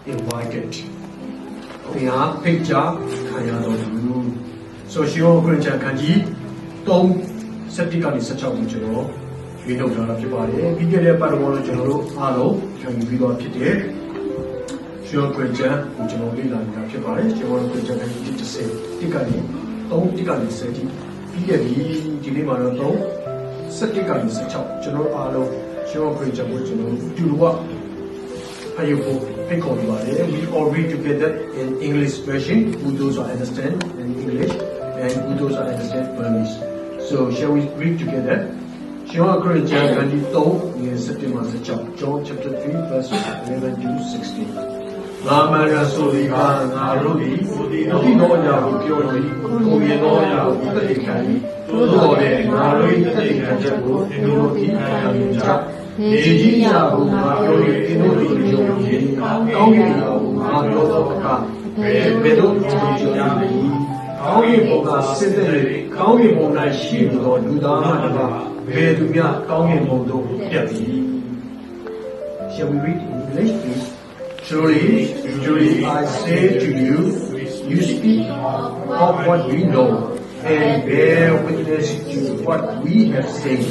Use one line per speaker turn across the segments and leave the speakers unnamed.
invited. We are picture Kayado. So she opened Kanji, Tom Septically such a general. We don't know about it. We get a Paramola general, hello, can you be got today? She opened which only like Kapari, she wanted to say, Ticali, Tom Ticali said, P.A.V. Gilimano, Septically such a general, hello, she opened which do what. We all read together in English version, who those understand in English and who those understand Burmese. So shall we read together? John chapter 3 verse 11 to 16. Ramaya Solika Narodi, Noya Kyoji, Noya Utakari, Tudore, Nari, Takajabu, Inoki, Kamija. Nejiya Umari Inudi Kawi Madoka Bedo Kawi Boga Sidere Kawi Mona Shido Dudama Bedumia Kawi Modo Yapi. Shall we read in English, please? Truly, I say to you, you speak of what we know and bear witness to what we have seen.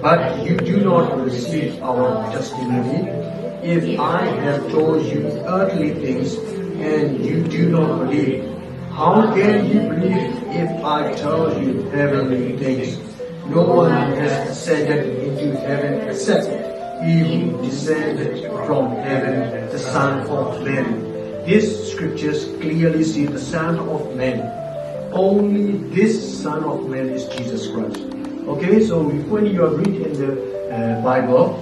But you do not receive our testimony. If I have told you earthly things and you do not believe, how can you believe if I tell you heavenly things? No one has ascended into heaven except he who descended from heaven, the Son of Man. These scriptures clearly say the Son of Man. Only this Son of Man is Jesus Christ. Okay, so when you are reading in the Bible,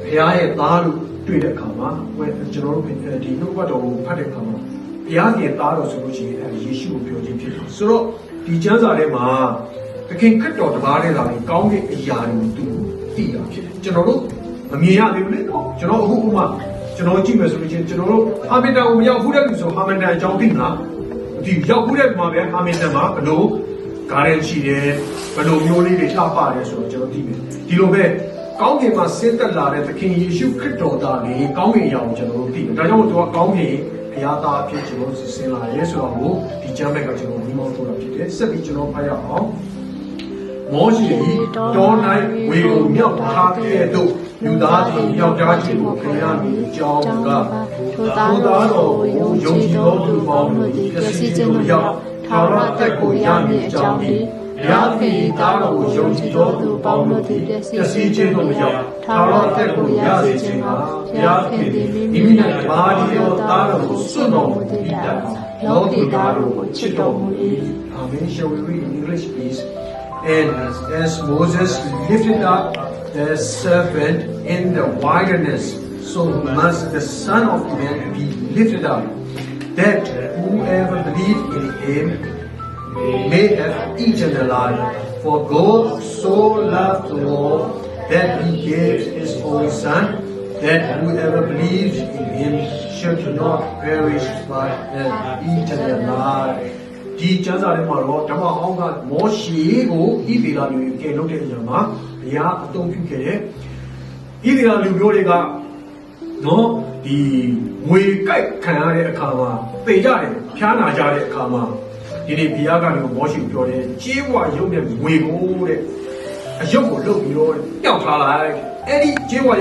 Pia Taru to the Kama, when General Dino Vado Padekama, Pia Taru Suji and Yeshu Pyoji. So, the Jazarema, the King cut out the Barrel and County Yaru to Tia. General, Amia, General Huma, General Jimus, General Hamida Umia Buddha, so Hamida Jambina, the Yabuda Mabia Hamidama, no. Currency there, but no only the top part is what you're doing. Dilobe, County must set the ladder, the king issue crypto, Dani, County Young General Team. I don't want to County, Piata, Pitchos, Sela, yes, or who, the Jamaica General, Nimo, Sepichino Paya. Mostly, don't I will milk half a do. You that your judging, Kayami, Java, Todaro, Yogi, to follow the season of Tara Teko Yami Jami, Yafi, Taro, Yogi, to follow the season of Tara Teko Yazima, Yafi, Imminent body of Taro, Suno, Vita, Yogi Taro, Chito. Amen. Shall we read in English, please? And as Moses lifted up the serpent in the wilderness, so must the Son of Man be lifted up, that whoever believes in him may have eternal life. For God so loved the world that he gave his only Son, that whoever believes in him should not perish but have eternal life. Di Jazare Maro, Dama Honga, Moshi, who Ibila, you can look at Yama, Ya, don't you get it? Ibila, you no, the Muikai Kanare Kama, Pejare, Piana Jare Kama, Didi Piaga, Moshi, Jiwa, Yoga, Wigo, a Yoko, look, Yaka, Eddie, Jiwa,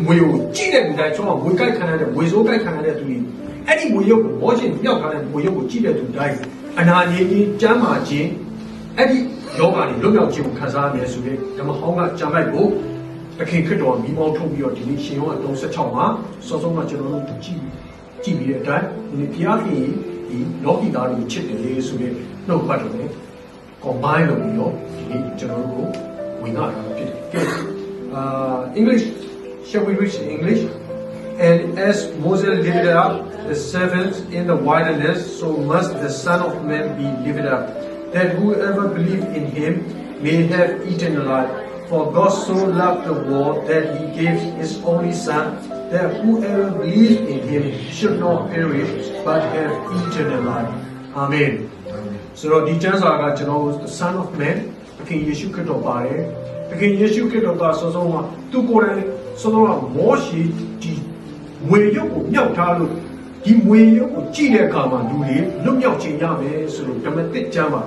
Wigo, Chile, that's all, Muikai Canada, Wizoka Canada to me. Eddie Wigo, watching Yaka and Wigo, Chile to die. And I need Jamaji, Eddie Yoga, look out Jim Kazami, Dama Honga, Jamago, the king could on be more to be or deletion or don't such a so much to Jimmy at that. In the Piaki, he Loki Dari chip the days with no butter. Combine of you, General, we not English, shall we reach English? And as Moses lifted up the servants in the wilderness, so must the Son of Man be lifted up, that whoever believes in him may have eternal life. For God so loved the world that he gave his only Son, that whoever believes in him should not perish but have eternal life. Amen. So the chance are the Son of Man, the King Yeshu Kito the King Yeshu Kito so two Korean so Moshi မွေရုပ်ကိုမြောက်ထားလို့ဒီမွေရုပ်ကိုကြည့်တဲ့အခါမှာလူတွေလွတ်မြောက်ခြင်းရမယ်ဆိုလို့ဓမ္မသစ်ကျမ်းမှာ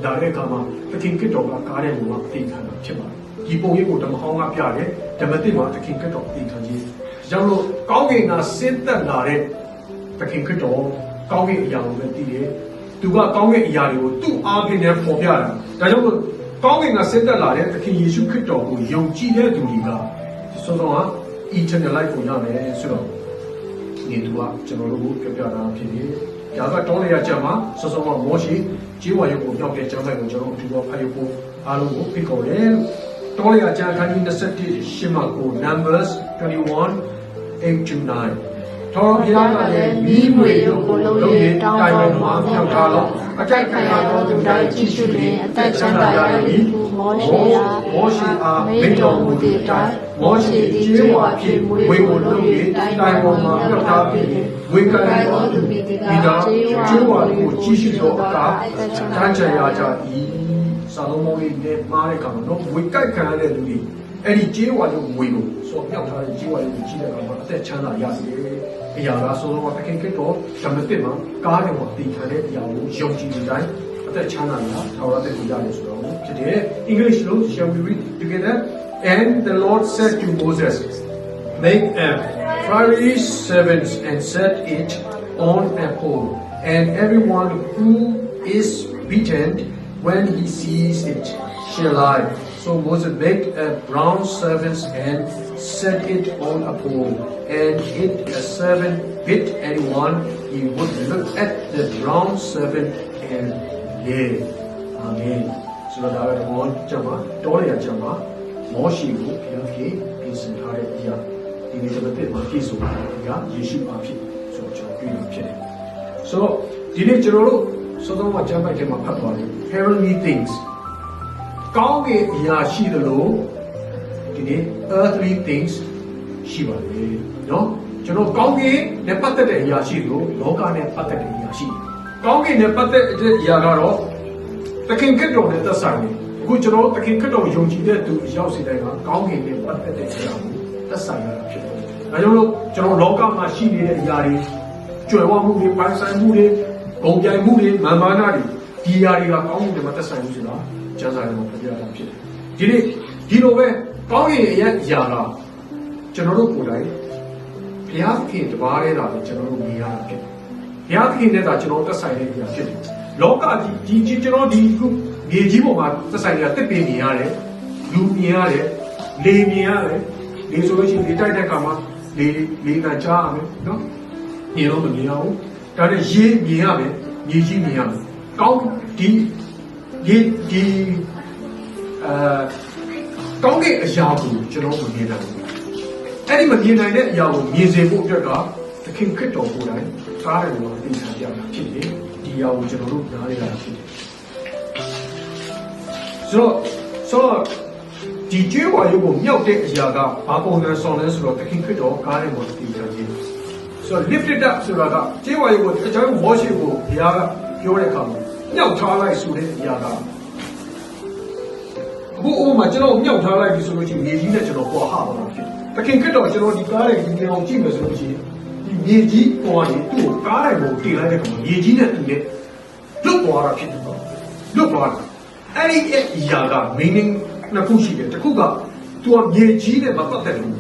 ဒါတဲ့အခါမှာသခင်ခရစ်တော်ကကားတဲ့လူကအသိခံတာဖြစ်ပါတယ်ဒီပုံရိပ်ကိုဓမ္မဟောင်းကပြတယ်ဓမ္မသစ်မှာသခင်ခရစ်တော်အသိခံခြင်းကြောင့်လို့ကောင်းကင်ကဆင်းသက်လာတဲ့သခင်ခရစ်တော်ကောင်းကင်အရာကိုပဲသိတယ်သူကကောင်းကင်အရာတွေကိုသူ့အားဖြင့်လည်းပေါ်ပြတာဒါကြောင့်မို့ကောင်းကင်ကဆင်းသက်လာတဲ့သခင်ယေရှုခရစ်တော်ကိုယုံကြည်တဲ့သူတွေကဆိုတော့ eternal life ကိုရမယ်ဆိုတော့ဒီသူကကျွန်တော်တို့ကိုပြောပြတာဖြစ်တယ်။ဒါကတောင်းလိုက်ရကြမှာစောစောကမောရှိဂျေဝါရုပ်ကိုပြောက်တဲ့ကျမ်းပိုက်ကိုကျွန်တော်တို့ဖတ်ရဖို့အားလုံးကိုဖိတ်ခေါ်တယ်။တောင်းလိုက်ရကြအခန်းကြီး27ရှင်းမှာကို Numbers 21 8 to 9တော်ဘုရားကလည်းမိမွေရုပ်ကိုလုံးရတောင်းပေါ်မှာမြောက်ထားတော့အကြိုက်ခံရသောသူတိုင်းကြည့်ရှုလျင်အသက်ချမ်းသာရ၏မောရှိအားမိန့်တော်မူသည့်အတိုင်းမောရှိသည်ကျေဝါဖြင့်မွေကိုလုံးရတိုင်းပေါ်မှာမြောက်ထားပြီးဝေကံသောသူမိသားကျေဝါကိုကြည့်ရှုသောအခါတန်းချရကြ၏ဆာလောမုန်ရဲ့မှားတဲ့ကောင်တော့ဝေကြိုက်ခံရတဲ့လူတွေအဲ့ဒီကျေဝါကိုဝေကိုစောမြောက်ထားတဲ့ကျေဝါကိုကြည့်တဲ့အခါမှာအသက်ချမ်းသာရစေအရာကဆိုတော့တခင်ခရစ်တော်ဓမ္မသစ်မှာကားတယ်မှာတည်ခံတဲ့အရာကိုယုံကြည်တဲ့တိုင်းအသက်ချမ်းသာတာထာဝရတဲ့ကိုရတယ်ဆိုတော့ဖြစ်တယ် English လို့ shall we read together and the Lord said to Moses make a fiery serpent and set it on a pole and everyone who is beaten when he sees it shall live so Moses made a bronze serpent and set it on a pole and if a serpent bit anyone he would look at the bronze serpent and live amen ဆိုတော့ဒါပဲဘောကျမတော်ရကျမမောရှိကိုဘုရားကြီးပြင်ဆင်ထားတဲ့အရာဒီနေ့တစ်သက်မှာပြည့်စုံတာကယေရှုအဖြစ်ဆိုတော့ကျွန်တော်တွေ့ရဖြစ်တယ်ဆိုတော့ဒီနေ့ကျွန်တော်တို့စောစောကကျမ်းပိုက်ထဲမှာဖတ်သွားတယ် heavenly things ကောင်းကင်အရာရှိသလိုဒီနေ့ earthly things ရှိပါတယ်နော်ကျွန်တော်ကောင်းကင်နဲ့ပတ်သက်တဲ့အရာရှိလို့လောကနဲ့ပတ်သက်တဲ့အရာရှိကောင်းကင်နဲ့ပတ်သက်တဲ့အရာကတော့သခင်ခရစ်တော်နဲ့သက်ဆိုင်တယ်အခုကျွန်တော်သခင်ခရစ်တော်ယုံကြည်တဲ့သူအရောက်စီတိုင်းကကောင်းကင်နဲ့ပတ်သက်တဲ့အရာကိုသက်ဆိုင်ရတာဖြစ်တယ်ဒါကြောင့်လို့ကျွန်တော်လောကမှာရှိနေတဲ့အရာတွေကြွယ်ဝမှုတွေပိုင်ဆိုင်မှုတွေဂုဏ်ပြိုင်မှုတွေမာနတွေဒီအရာတွေကကောင်းကင်နဲ့သက်ဆိုင်မှုဆိုတာကျမ်းစာထဲမှာဖော်ပြတာဖြစ်တယ်ဒီနေ့ဒီလိုပဲကောင်းကင်ရဲ့အရာကကျွန်တော်တို့ကိုယ်တိုင်ဘုရားသခင်တပါးတည်းသာပဲကျွန်တော်တို့မြင်ရတာဖြစ်တယ်ဘုရားသခင်နဲ့သာကျွန်တော်သက်ဆိုင်တဲ့အရာဖြစ်တယ်လောကကြီးကျွန်တော်ဒီခုမြေကြီးပေါ်မှာသက်ဆိုင်နေတာတစ်ပင်မြင်ရတယ်လူမြင်ရတယ်လေမြင်ရတယ်လေဆိုလို့ရှိရင်လေတိုက်တဲ့အခါမှာလေကကြားရမယ်နော်မြင်တော့မမြင်အောင်ဒါနဲ့ရေမြင်ရမယ်မြေကြီးမြင်ရမယ်ကောင်းဒီကောင်းတဲ့အရာကိုကျွန်တော်မမြင်နိုင်ဘူးအဲ့ဒီမမြင်နိုင်တဲ့အရာကိုမြင်စေဖို့အတွက်ကသခင်ခရစ်တော်ကိုယ်တိုင်သားတယ်လို့သိချင်ကြတာဖြစ်တယ်ဒီအရာကိုကျွန်တော်တို့နားလည်ရတာဖြစ်တယ်ဆိုတော့ဒီကျွေးဝါရုပ်ကိုမြောက်တဲ့အရာကဘာပုံစံဆောင်လဲဆိုတော့သခင်ခရစ်တော်ကားတယ်လို့သိချင်ခြင်းဆိုတော့ lifted up ဆိုတာကကျွေးဝါရုပ်ကိုအကြောင်းမောရှိကိုဘုရားကပြောတဲ့အခါမှာမြောက်ထားလိုက်ဆိုတဲ့အရာကအခုဥပမာကျွန်တော်မြောက်ထားလိုက်ပြီဆိုလို့ရှိရင်မြေကြီးနဲ့ကျွန်တော်ပွားဟပါတော့ဖြစ်တခင်ခရစ်တော်ကျွန်တော်ဒီကားတဲ့ဒီကြောင်ကြည့်မယ်ဆိုလို့ရှိရင်ဒီမြေကြီးပေါ်နေသူ့ကိုကားတဲ့ကိုတင်လိုက်တဲ့အခါမှာမြေကြီးနဲ့တူတဲ့လွတ်သွားတာဖြစ်တယ်ပေါ့လွတ်သွားတာအဲ့ဒီအရာက meaning နှစ်ခုရှိတယ်တစ်ခုကသူကမြေကြီးနဲ့မပတ်သက်ဘူး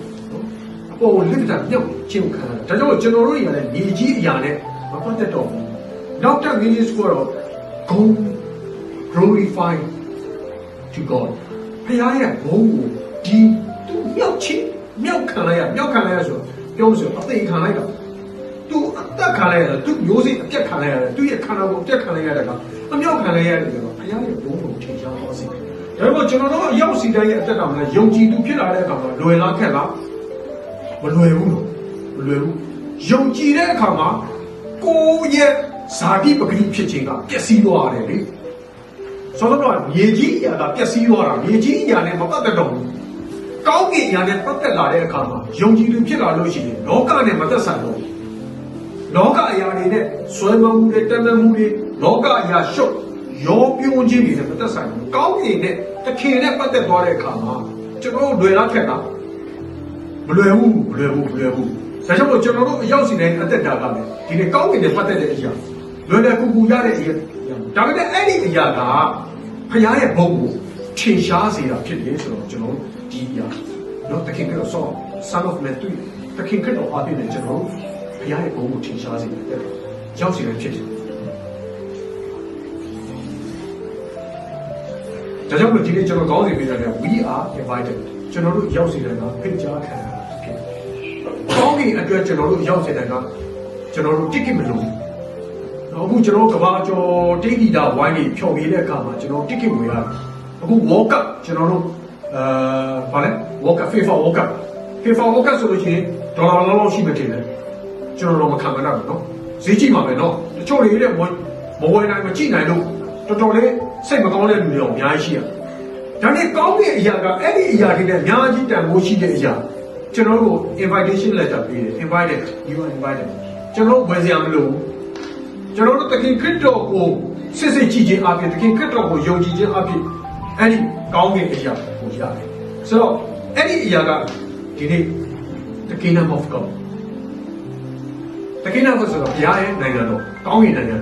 အပေါ်ကိုလစ်တာမြောက်ခြင်းခံတာဒါကြောင့်ကျွန်တော်တို့တွေကလည်းမြေကြီးအရာနဲ့မပတ်သက်တော့ဘူးနောက်ထပ် meaning ကတော့ go glorify to God ဘုရားရဲ့ဘုန်းကိုဒီသူမြောက်ခံလိုက်ရဆိုပြောလို့ဆိုအသေးခံလိုက်တာသူအသက်ခံလိုက်ရတာသူမျိုးစိအပြက်ခံလိုက်ရတယ်သူရဲ့ခန္ဓာကိုအပြက်ခံလိုက်ရတဲ့ကအမြောက်ခံလိုက်ရတယ်ဆိုတော့ဘုရားရဲ့ဘုန်းကိုထင်ရှားသွားစေတယ်ဒါပေမဲ့ကျွန်တော်တို့အရောက်စီတိုင်းရဲ့အသက်ကမှလည်းယုံကြည်သူဖြစ်လာတဲ့အခါမှာလွယ်လားခက်လားမလွယ်ဘူးလို့မလွယ်ဘူးယုံကြည်တဲ့အခါမှာကိုယ့်ရဲ့ဇာတိပဂတိဖြစ်ခြင်းကပျက်စီးသွားတယ်လေဆိုတော့မြေကြီးအရာကပျက်စီးသွားတာမြေကြီးအရာနဲ့မပတ်သက်တော့ဘူးကောင်းကင်အရာနဲ့ပတ်သက်လာတဲ့အခါမှာယုံကြည်သူဖြစ်လာလို့ရှိရင်လောကနဲ့မသက်ဆိုင်တော့ဘူးလောကအရာတွေနဲ့ဆွဲမမှုတွေတမမှုတွေလောကအရာရှုပ်ရောပြုံးခြင်းတွေနဲ့မသက်ဆိုင်ဘူးကောင်းကင်နဲ့တခင်နဲ့ပတ်သက်သွားတဲ့အခါမှာကျွန်တော်လွယ်လားခက်လားမလွယ်ဘူး ဒါကြောင့်မို့ကျွန်တော်တို့အရောက်စီတိုင်းအသက်တာကလည်းဒီနေ့ကောင်းကင်နဲ့ပတ်သက်တဲ့အရာလွယ်လွယ်ကူကူရတဲ့အရာဒါပေမဲ့အဲ့ဒီအရာကဖခင်ရဲ့ဘုံကိုထင်ရှားစေတာဖြစ်တယ်ဆိုတော့ကျွန်တော်ဒီအရာနော်တခင်ကတော့ son of man တွေ့တခင်ကတော့အပြည့်နဲ့ကျွန်တော်ဖခင်ရဲ့ဘုံကိုထင်ရှားစေတယ်ရောက်စီတိုင်းဖြစ်တယ်ဒါကြောင့်မို့ဒီနေ့ကျွန်တော်ကောင်းစီပေးတာက we are invited ကျွန်တော်တို့ရောက်စီတိုင်းကဖိတ်ကြားခံရတာဖြစ်ကောင်းကင်အတွက်ကျွန်တော်တို့ရောက်စီတိုင်းကကျွန်တော်တို့တိကိမလို့အခုကျွန်တော်ကဘာကျော်တိဂီတာဝိုင်းကြီးဖြော်ပြတဲ့အခါမှာကျွန်တော်တိကိဝေရတယ်အခု walk up ကျွန်တော်တို့ဗာလဲ walk up FIFA walk up ဆိုလို့ရှိရင်ဒေါ်လာလောက်ရှိမှထင်တယ်ကျွန်တော်တော့မခံမနိုင်ဘူးနော်ဈေးကြည့်မှာပဲနော်တချို့တွေတဲ့မဝယ်နိုင်မကြည့်နိုင်လို့တော်တော်လေးစိတ်မကောင်းတဲ့လူတွေတော့အများကြီးရှိရတယ်ဒါနဲ့ကောင်းတဲ့အရာကအဲ့ဒီအရာတွေနဲ့အများကြီးတန်ဖိုးရှိတဲ့အရာကျွန်တော်တို့ invitation letter ပေးတယ် invited you are invited ကျွန်တော်ဝယ်စရာမလိုဘူးကျွန်တော်တို့တခင်ခရစ်တော်ကိုစစ်စစ်ကြည့်ခြင်းအပြင်တခင်ခရစ်တော်ကိုယုံကြည်ခြင်းအပြင်အဲ့ဒီကောင်းတဲ့အရာကိုရတယ်ဆိုတော့အဲ့ဒီအရာကဒီနေ့ the kingdom of God တခင်တော်ဆိုတော့ဘုရားရဲ့နိုင်ငံတော်ကောင်းကင်နိုင်ငံ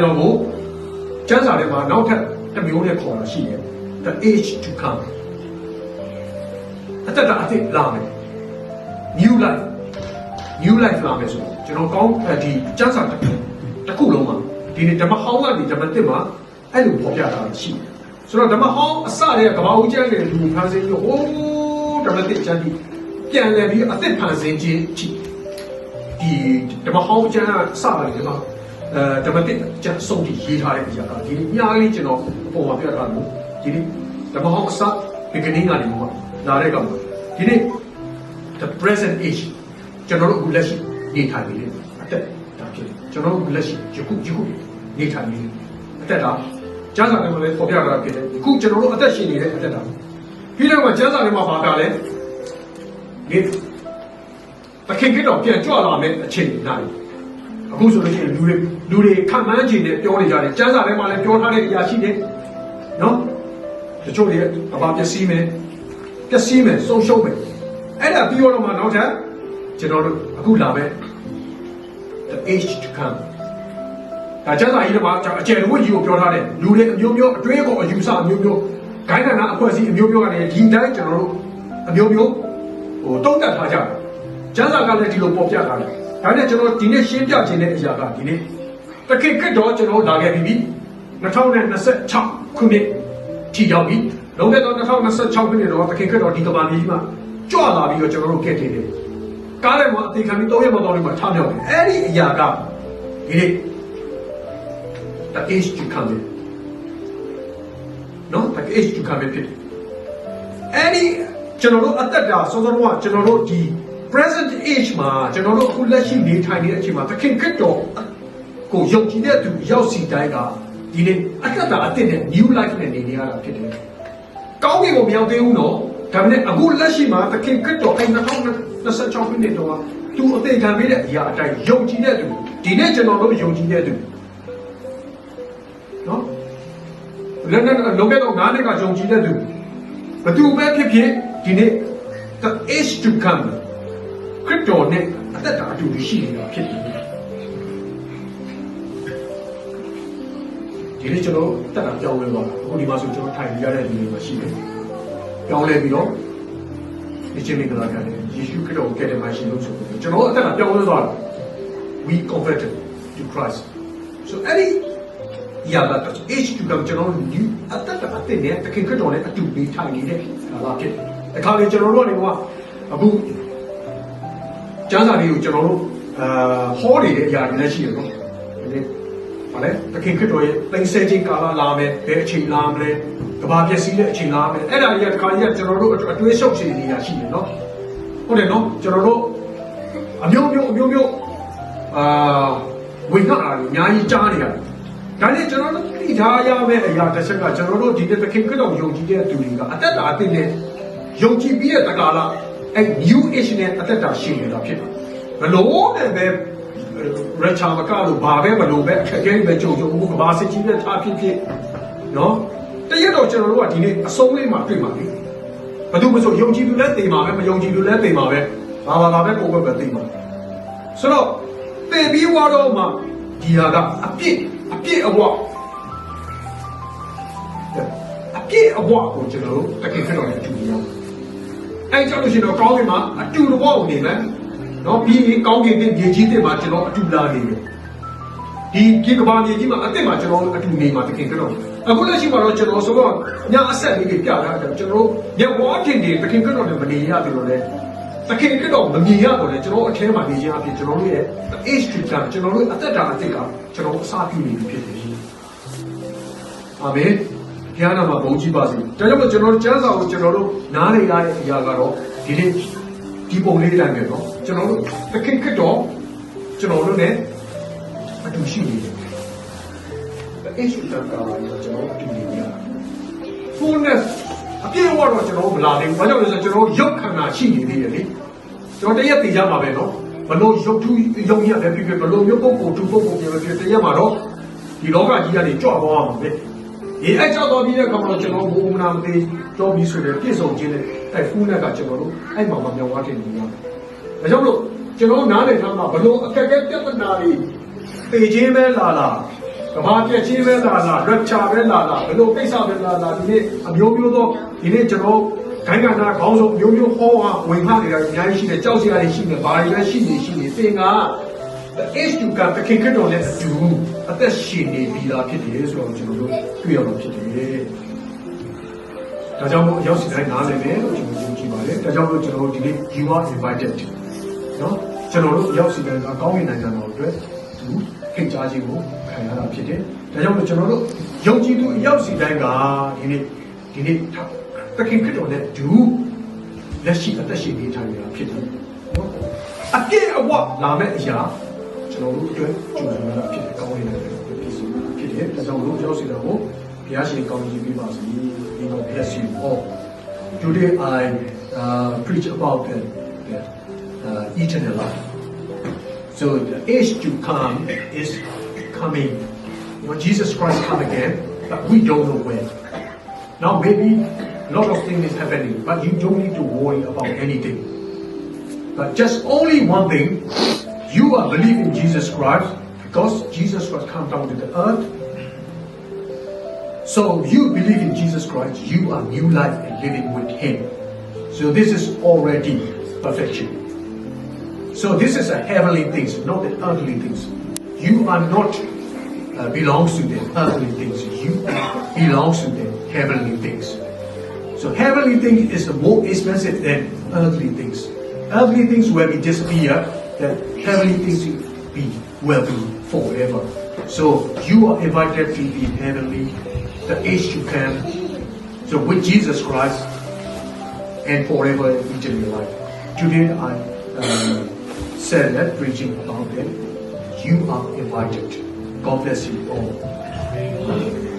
တော်ကိုကျမ်းစာထဲမှာနောက်ထပ်တစ်မျိုးနဲ့ခေါ်တာရှိတယ် the age to come အသက်တာအသစ်လာမယ် new life လာမယ်ဆိုတော့ကျွန်တော်ကောင်းဒီကျမ်းစာတစ်ခုလုံးမှာဒီနေ့ဓမ္မဟောင်းကနေဓမ္မသစ်မှာအဲ့လိုပေါ်ပြတာရှိတယ်ဆိုတော့ဓမ္မဟောင်းအစတဲ့ကဘာဦးကျမ်းတဲ့လူဖန်ဆင်းပြီးဟိုးဓမ္မသစ်ကျမ်းဒီပြန်လည်ပြီးအသစ်ဖန်ဆင်းခြင်းချီဒီဓမ္မဟောင်းကျမ်းအစပါတယ်ဒီမှာဓမ္မသစ်ကျမ်းဆုံးပြီးရေးထားတဲ့အရာကဒီနေ့အများကြီးကျွန်တော်အပေါ်မှာပြတာလို့ဒီနေ့ဓမ္မဟောင်းအစ beginning ကနေမှာလာတဲ့ကောင်ဒီနေ့ the present age ကျွန်တော်တို့အခုလက်ရှိနေထိုင်နေတယ်အသက်ဒါဖြစ်တယ်ကျွန်တော်တို့လက်ရှိယခုနေထိုင်နေတယ်အသက်တာကျမ်းစာထဲမှာလည်းပေါ်ပြတာဖြစ်တယ်အခုကျွန်တော်တို့အသက်ရှင်နေတဲ့အသက်တာပြီးတော့ကျမ်းစာထဲမှာပါတာလဲဒီတခင်ကတော့ပြန်ကြွလာမယ်အချိန်နိုင်အခုဆိုလို့ရှိရင်လူတွေခံမှန်းခြင်းနဲ့ပြောနေကြတယ်ကျမ်းစာထဲမှာလည်းပြောထားတဲ့အရာရှိတယ်နော်တချို့တွေအပါပျက်စီးမယ်ဆုံးရှုံးမယ်အဲ့ဒါပြီးတော့မှနောက်ထပ်ကျွန်တော်တို့အခုလာမယ် the age to come ဒါကျမ်းစာကြီးထဲမှာအကျယ်တဝက်ကြီးကိုပြောထားတယ်လူတွေအမျိုးမျိုးအတွေးကိုအယူဆအမျိုးမျိုးဂိုင်းကနာအဖွဲ့အစည်းအမျိုးမျိုးကနေဒီတိုင်းကျွန်တော်တို့အမျိုးမျိုးတုံ့တက်ထားကြတယ်ကျမ်းစာကလည်းဒီလိုပေါ်ပြထားတယ်ဒါနဲ့ကျွန်တော်ဒီနေ့ရှင်းပြခြင်းတဲ့အရာကဒီနေ့တခင်ခရစ်တော်ကျွန်တော်လာခဲ့ပြီ2026ခုနှစ်ထိရောက်ပြီလုံးဝတော့2026ခုနှစ်တော့တခင်ခရစ်တော်ဒီကမ္ဘာကြီးမှာကြွလာပြီးတော့ကျွန်တော်တို့ကဲတင်တယ်ကားထဲမှာအသေးခံပြီး3ရက်မတော်လေးမှာထားမြောက်တယ်အဲ့ဒီအရာကဒီနေ့ the age to come နော် the age to come ဖြစ်အဲ့ဒီကျွန်တော်တို့အသက်တာစောစောကကျွန်တော်တို့ဒီ present age မှာကျွန်တော်တို့အခုလက်ရှိနေထိုင်နေတဲ့အချိန်မှာသခင်ခရစ်တော်ကိုယုံကြည်တဲ့သူရောက်စီတိုင်းကဒီနေ့အသက်တာအသစ်နဲ့ new life နဲ့နေနေရတာဖြစ်တယ်ကောင်းကင်ကိုမရောက်သေးဘူးနော်ဒါပေမဲ့အခုလက်ရှိမှာသခင်ခရစ်တော်အဲ့2026ခုနှစ်တော့သူအသေးခံပေးတဲ့အရာအတိုင်းယုံကြည်တဲ့သူဒီနေ့ကျွန်တော်တို့ယုံကြည်တဲ့သူနော်လည်းလုံးကတော့9နှစ်ကယုံကြည်တဲ့သူဘသူပဲဖြစ်ဖြစ်ဒီနေ့ the age to come ခရစ်တော်နဲ့အသက်တာအတူတူရှိနေတာဖြစ်တယ်ဒီနေ့ကျွန်တော်တက်တာပြောင်းလဲသွားတာအခုဒီမှာဆိုကျွန်တော်ထိုင်ရတဲ့လူတွေမှာရှိတယ်ပြောင်းလဲပြီးတော့ဒီချင်းမင်္ဂလာကလည်းယေရှုခရစ်တော်ကဲ့တဲ့မှာရှိလို့ဆိုတော့ကျွန်တော်အသက်ကပြောင်းလဲသွားတာ we converted to Christ so အဲ့ဒီရတာ age to come ကျွန်တော်ဒီအသက်တာအသစ်နဲ့တခင်ခရစ်တော်နဲ့အတူနေထိုင်နေတဲ့ကာလဖြစ်တယ်အခါလေးကျွန်တော်တို့ကနေကအခုကျမ်းစာတွေကိုကျွန်တော်တို့ဟောနေတဲ့အရာတွေလည်းရှိရတော့ဒီဘာလဲတခင်ခရစ်တော်ရဲ့သိစဲခြင်းကာလလာမယ်ဘယ်အချိန်လာမလဲကဘာပျက်စီးတဲ့အချိန်လာမယ်အဲ့ဒါတွေကတခါကြီးကကျွန်တော်တို့အတွေးရှုပ်စီနေတာရှိတယ်နော်ဟုတ်တယ်နော်ကျွန်တော်တို့အမျိုးမျိုးဝင်လာတာအများကြီးကြားနေရတယ်ဒါနဲ့ကျွန်တော်တို့သိထားရမယ့်အရာတစ်ချက်ကကျွန်တော်တို့ဒီနေ့သခင်ခရစ်တော်ယုံကြည်တဲ့သူတွေကအသက်တာအသစ်နဲ့ယုံကြည်ပြီးတဲ့တကာလအဲ့ new age နဲ့အသက်တာရှိနေတာဖြစ်တယ်ဘလို့နဲ့ပဲရချာမကလို့ဘာပဲမလို့ပဲအခက်အခဲပဲကြုံဘူးကဘာစစ်ကြီးနဲ့ထားဖြစ်နော်တရက်တော့ကျွန်တော်တို့ကဒီနေ့အဆုံးလေးမှာတွေ့ပါလိမ့်ဘယ်သူမှဆိုယုံကြည်သူလည်းသိမှာပဲမယုံကြည်သူလည်းသိမှာပဲ ဘာပဲကိုယ်ပဲသိမှာဆိုတော့တည်ပြီးွားတော့မှဒီဟာကအပြစ်အဝကိုကျွန်တော်တို့တကယ်ခက်တော့အတူတူရောက်အဲကြောင့်လို့ရှိရင်တော့ကောင်းကင်မှာအတူတဘောနေမယ်နော်ပြီးရင်ကောင်းကင်တဲ့မြေကြီးတဲ့မှာကျွန်တော်အတူလာနေတယ်ဒီကဘာမြေကြီးမှာအသက်မှာကျွန်တော်အတူနေမှာတကယ်ခက်တော့အခုလက်ရှိမှာတော့ကျွန်တော်ဆိုတော့ညာအဆက်လေးတွေပြထားတယ်ကျွန်တော်ညဝါထင်တွေတကယ်ခက်တော့မနေရတယ်လို့လဲတကယ်ခက်တော့မမြင်ရတော့လေကျွန်တော်အထဲမှာနေခြင်းအဖြစ်ကျွန်တော်တို့ရဲ့ age to time ကျွန်တော်တို့အသက်တာအသက်ကကျွန်တော်အစားပြုနေပြီဖြစ်တယ်အာမင်ဘုရားနာမဘုန်းကြီးပါစေဒါကြောင့်မို့ကျွန်တော်တို့ကျမ်းစာကိုကျွန်တော်တို့နားလေရတဲ့အရာကတော့ဒီနေ့ဒီပုံလေးတိုင်းပဲเนาะကျွန်တော်တို့တခင်ခက်တော့ကျွန်တော်တို့ ਨੇ အတူရှိနေတယ်။ age to time ကကျွန်တော်အတူနေရ fullness အပြည့်အဝတော့ကျွန်တော်မလာသေးဘူး။ဘာကြောင့်လဲဆိုတော့ကျွန်တော်ရုပ်ခန္ဓာရှိနေသေးတယ်လေ။ကျွန်တော်တရက်သိကြမှာပဲเนาะဘလို့ရုပ်ထုရုပ်ရတဲ့ဖြစ်ဖြစ်ဘလို့ရုပ်ပုဂ္ဂိုလ်သူပုဂ္ဂိုလ်ပြဖြစ်တရက်မှာတော့ဒီလောကကြီးကနေကြွသွားမှာပဲ။ဒီအဲ့ကြောက်တော့ပြီးတဲ့အခါမှာကျွန်တော်ဘုံနာမသိကြောပြီးဆိုတဲ့ပြည့်စုံခြင်းနဲ့အဲ့ဖူးနဲ့ကကျွန်တော်တို့အဲ့မှာမြောက်ဝါတင်နေရတယ်။ဒါကြောင့်လို့ကျွန်တော်နားလည်ထားမှာဘလို့အခက်အခဲပြဿနာတွေပေခြင်းပဲလာကဘာပြည့်ချင်းပဲလာရက်ချပဲလာဘလို့ကိစ္စပဲလာဒီနေ့အမျိုးမျိုးသောဒီနေ့ကျွန်တော်ဂိုင်းကနာခေါင်းဆုံးမျိုးဟောဟာဝင်ခနေတာအများကြီးရှိတယ်ကြောက်စရာတွေရှိနေဘာတွေပဲရှိနေသင်က age to come တခင်ခက်တော်နဲ့အတူအသက်ရှင်နေပြီလားဖြစ်တယ်ဆိုတော့ကျွန်တော်တို့တွေ့ရမှာဖြစ်တယ်။ဒါကြောင့်မို့ရောက်စီတိုင်းနားလည်မယ်လို့ကျွန်တော်ယုံကြည်ပါတယ်။ဒါကြောင့်မို့ကျွန်တော်ဒီနေ့ you are invited နော်ကျွန်တော်တို့ရောက်စီတိုင်းကကောင်းကင်နိုင်ငံတော်အတွက်သူခိတ်ကြားခြင်းကိုခံရတာဖြစ်တယ်။ဒါကြောင့်မို့ကျွန်တော်တို့ယုံကြည်သူရောက်စီတိုင်းကဒီနေ့တခင်ခက်တော်နဲ့အတူလက်ရှိအသက်ရှင်နေထိုင်နေတာဖြစ်တယ်။နော်အပြည့်အဝလာမဲ့အရာကျွန်တော်တို့အတွက်ကြိုးစားရတာဖြစ်တယ်ကောင်းနေတဲ့ဖြစ်တယ်ဒါကြောင့်လို့ရောက်စီတော့ဘုရားရှင်ကောင်းကြီးပေးပါစေ you know bless you all today I preach about the eternal life so the age to come is coming when Jesus Christ come again but we don't know when now maybe a lot of things is happening but you don't need to worry about anything but just only one thing you are believing Jesus Christ because Jesus Christ come down to the earth. So you believe in Jesus Christ, you are new life and living with Him. So this is already perfection. So this is a heavenly things, not the earthly things. You are not belongs to the earthly things. You belongs to the heavenly things. So heavenly things is more expensive than earthly things. Earthly things will be disappear. The heavenly things will be forever. So you are invited to be heavenly, the age to come. So with Jesus Christ and forever eternal life. Today I said that preaching about it. You are invited. God bless you all.